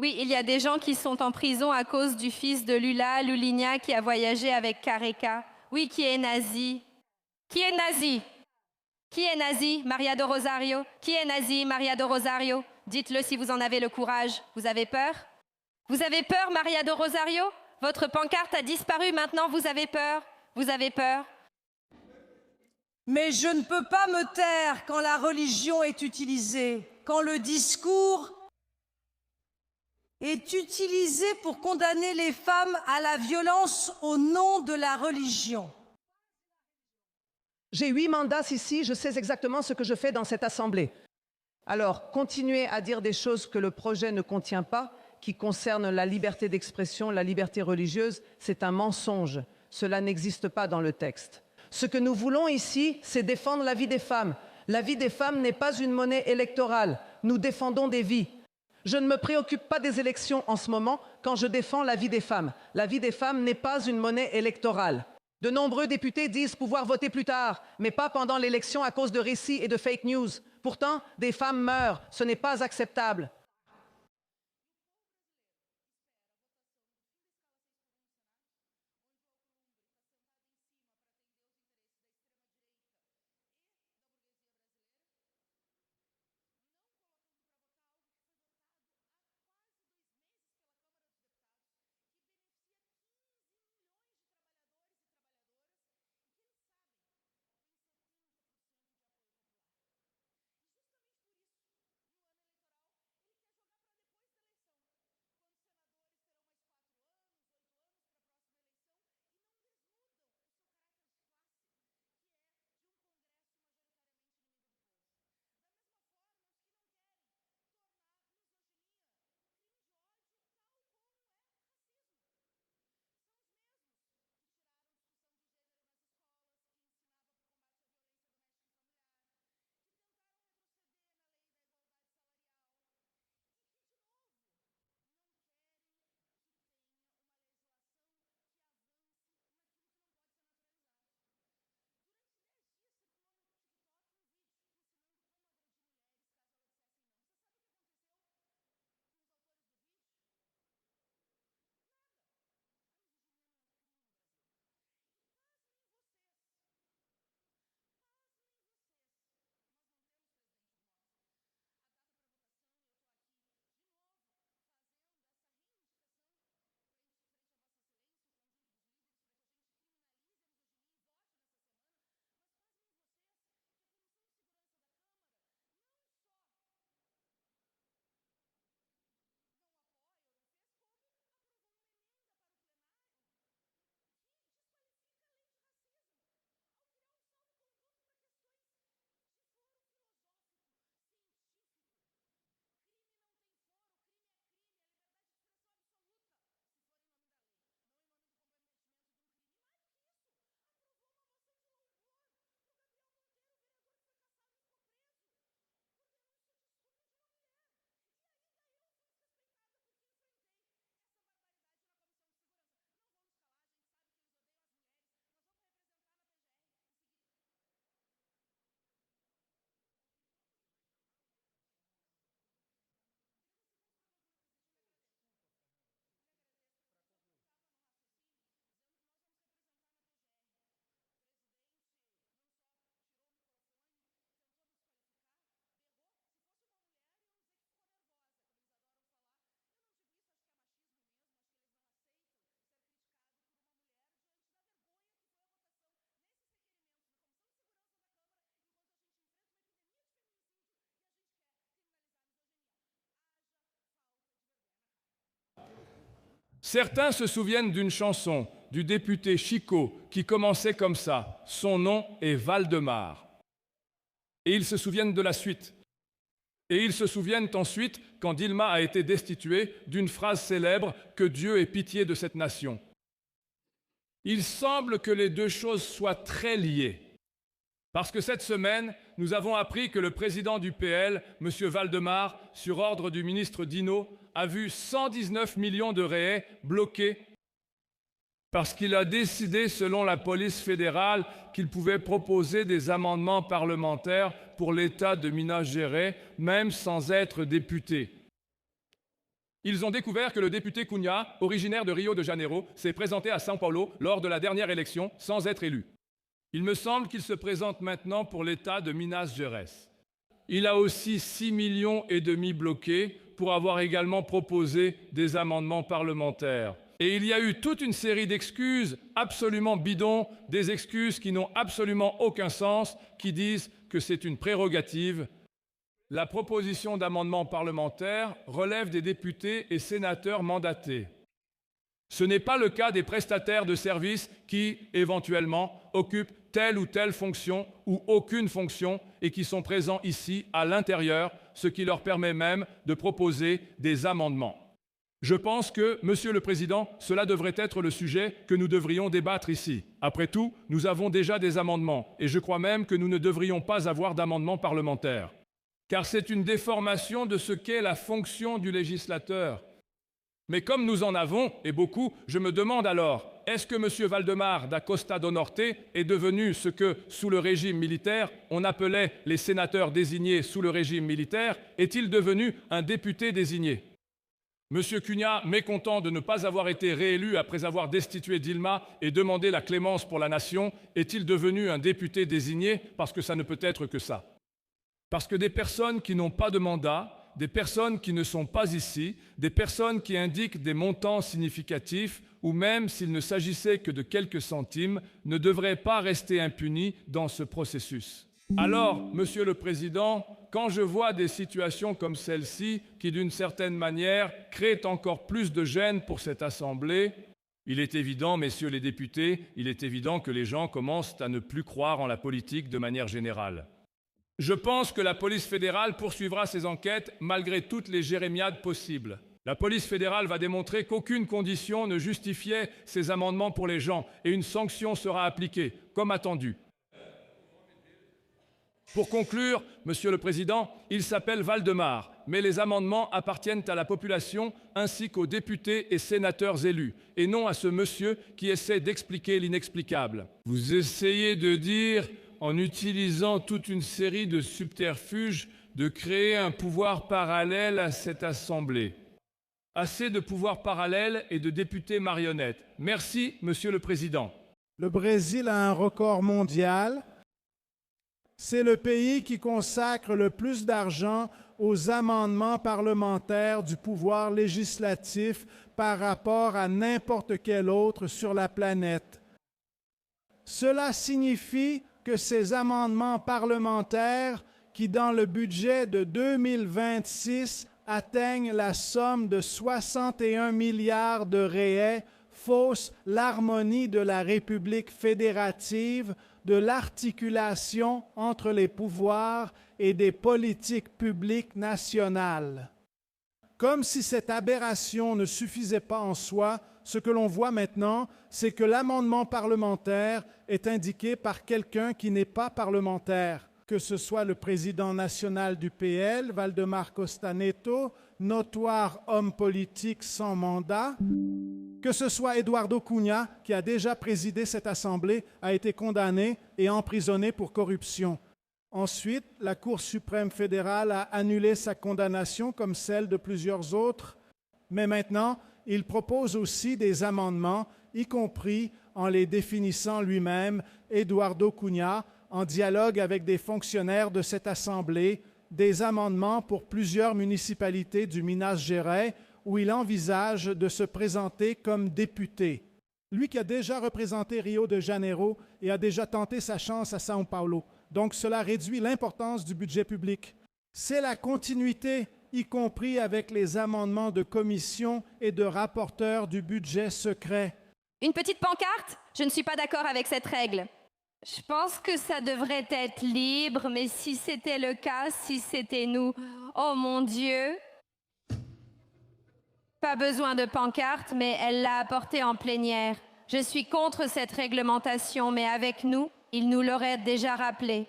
Oui, il y a des gens qui sont en prison à cause du fils de Lula, Lulinha, qui a voyagé avec Careca. Oui, qui est nazi. Qui est nazi? Qui est nazi? Maria de Rosario. Qui est nazi? Maria de Rosario. Dites-le si vous en avez le courage. Vous avez peur? Vous avez peur, Maria de Rosario? Votre pancarte a disparu, maintenant vous avez peur? Vous avez peur? Mais je ne peux pas me taire quand la religion est utilisée, quand le discours est utilisé pour condamner les femmes à la violence au nom de la religion. J'ai 8 mandats ici, je sais exactement ce que je fais dans cette assemblée. Alors, continuer à dire des choses que le projet ne contient pas, qui concernent la liberté d'expression, la liberté religieuse, c'est un mensonge. Cela n'existe pas dans le texte. Ce que nous voulons ici, c'est défendre la vie des femmes. La vie des femmes n'est pas une monnaie électorale. Nous défendons des vies. Je ne me préoccupe pas des élections en ce moment quand je défends la vie des femmes. La vie des femmes n'est pas une monnaie électorale. De nombreux députés disent pouvoir voter plus tard, mais pas pendant l'élection à cause de récits et de fake news. Pourtant, des femmes meurent. Ce n'est pas acceptable. Certains se souviennent d'une chanson du député Chicot qui commençait comme ça. Son nom est Valdemar. Et ils se souviennent de la suite. Et ils se souviennent ensuite, quand Dilma a été destituée, d'une phrase célèbre « Que Dieu ait pitié de cette nation ». Il semble que les deux choses soient très liées. Parce que cette semaine, nous avons appris que le président du PL, M. Valdemar, sur ordre du ministre Dino, a vu 119 millions de réais bloqués parce qu'il a décidé, selon la police fédérale, qu'il pouvait proposer des amendements parlementaires pour l'État de Minas Gerais, même sans être député. Ils ont découvert que le député Cunha, originaire de Rio de Janeiro, s'est présenté à São Paulo lors de la dernière élection sans être élu. Il me semble qu'il se présente maintenant pour l'État de Minas Gerais. Il a aussi 6,5 millions bloqués pour avoir également proposé des amendements parlementaires. Et il y a eu toute une série d'excuses absolument bidons, des excuses qui n'ont absolument aucun sens, qui disent que c'est une prérogative. La proposition d'amendement parlementaire relève des députés et sénateurs mandatés. Ce n'est pas le cas des prestataires de services qui, éventuellement, occupent telle ou telle fonction ou aucune fonction et qui sont présents ici, à l'intérieur, ce qui leur permet même de proposer des amendements. Je pense que, Monsieur le Président, cela devrait être le sujet que nous devrions débattre ici. Après tout, nous avons déjà des amendements et je crois même que nous ne devrions pas avoir d'amendements parlementaires. Car c'est une déformation de ce qu'est la fonction du législateur. Mais comme nous en avons, et beaucoup, je me demande alors, est-ce que M. Valdemar da Costa do Norte est devenu ce que, sous le régime militaire, on appelait les sénateurs désignés sous le régime militaire? Est-il devenu un député désigné? M. Cunha, mécontent de ne pas avoir été réélu après avoir destitué Dilma et demandé la clémence pour la nation, est-il devenu un député désigné? Parce que ça ne peut être que ça. Parce que des personnes qui n'ont pas de mandat, des personnes qui ne sont pas ici, des personnes qui indiquent des montants significatifs, ou même s'il ne s'agissait que de quelques centimes, ne devraient pas rester impunis dans ce processus. Alors, Monsieur le Président, quand je vois des situations comme celle-ci, qui d'une certaine manière créent encore plus de gêne pour cette Assemblée, il est évident, messieurs les députés, il est évident que les gens commencent à ne plus croire en la politique de manière générale. Je pense que la police fédérale poursuivra ses enquêtes malgré toutes les jérémiades possibles. La police fédérale va démontrer qu'aucune condition ne justifiait ces amendements pour les gens et une sanction sera appliquée, comme attendu. Pour conclure, Monsieur le Président, il s'appelle Valdemar, mais les amendements appartiennent à la population ainsi qu'aux députés et sénateurs élus, et non à ce monsieur qui essaie d'expliquer l'inexplicable. Vous essayez de dire, en utilisant toute une série de subterfuges, de créer un pouvoir parallèle à cette Assemblée. Assez de pouvoirs parallèles et de députés marionnettes. Merci, Monsieur le Président. Le Brésil a un record mondial. C'est le pays qui consacre le plus d'argent aux amendements parlementaires du pouvoir législatif par rapport à n'importe quel autre sur la planète. Cela signifie que ces amendements parlementaires, qui dans le budget de 2026 atteignent la somme de 61 milliards de réais, faussent l'harmonie de la République fédérative, de l'articulation entre les pouvoirs et des politiques publiques nationales. Comme si cette aberration ne suffisait pas en soi, ce que l'on voit maintenant, c'est que l'amendement parlementaire est indiqué par quelqu'un qui n'est pas parlementaire, que ce soit le président national du PL, Valdemar Costa Neto, notoire homme politique sans mandat, que ce soit Eduardo Cunha, qui a déjà présidé cette Assemblée, a été condamné et emprisonné pour corruption. Ensuite, la Cour suprême fédérale a annulé sa condamnation comme celle de plusieurs autres, mais maintenant, il propose aussi des amendements, y compris en les définissant lui-même, Eduardo Cunha, en dialogue avec des fonctionnaires de cette Assemblée, des amendements pour plusieurs municipalités du Minas Gerais où il envisage de se présenter comme député. Lui qui a déjà représenté Rio de Janeiro et a déjà tenté sa chance à São Paulo. Donc cela réduit l'importance du budget public. C'est la continuité, y compris avec les amendements de commission et de rapporteurs du budget secret. Une petite pancarte? Je ne suis pas d'accord avec cette règle. Je pense que ça devrait être libre, mais si c'était le cas, si c'était nous, oh mon Dieu! Pas besoin de pancarte, mais elle l'a apporté en plénière. Je suis contre cette réglementation, mais avec nous, il nous l'aurait déjà rappelé.